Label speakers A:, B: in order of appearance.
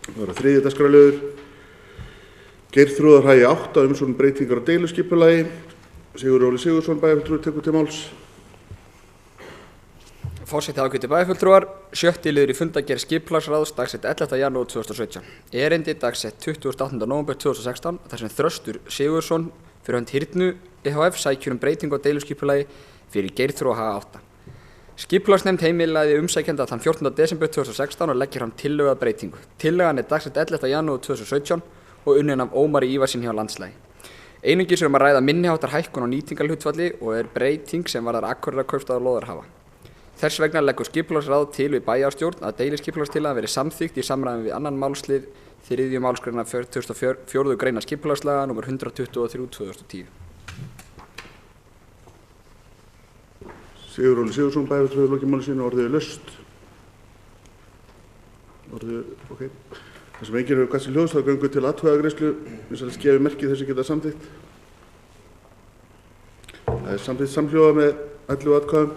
A: Það var þriðji dagskrárliður. Geirþrúðar hagi 8 umsókn breytingar á deiluskipulagi. Sigurður Óli Sigurðsson bæjarfulltrúi tekur til máls.
B: Forseti ágætu bæjarfulltrúar, 7. liður í fundargerð skipulagsráðs dagsett 11. janúar 2017. Erindi dagsett 28. nóvember 2016 þar sem Þröstur Sigurðsson fyrir hönd Hyrnu EHF sækjur breytingu á deiluskipulagi fyrir Geirþrúðar hagi 8. Skipulagsnefnd heimilaði umsækjanda þann 14. desember 2016 og leggir fram tillögu að breytingu. Tillagan dagsett 11. janúar 2017 og unnin af Ómari Ívarssyni hjá landslagi. Einungis að ræða minniháttar hækkun á nýtingarhlutfalli og breyting sem varðar Akureyrarkaupstað og lóðarhafa. Þess vegna leggur skipulagsráð til við bæjarstjórn að deiliskipulagstillagan verði samþykkt í samræmi við 2. málslið 3. málsgreinar 44. greinar skipulagslaga nr. 123/2010.
A: Sigurður Óli Sigurðsson bæjarfulltrúi lokið máli sínu, orðið laust. Ok. Það sem enginn hefur kast í ljós, þá göngum við til atkvæðagreiðslu. Vinsamlegast gefið merki þess að geta samþykkt. Það samþykkt samhljóða með 11 atkvæðum.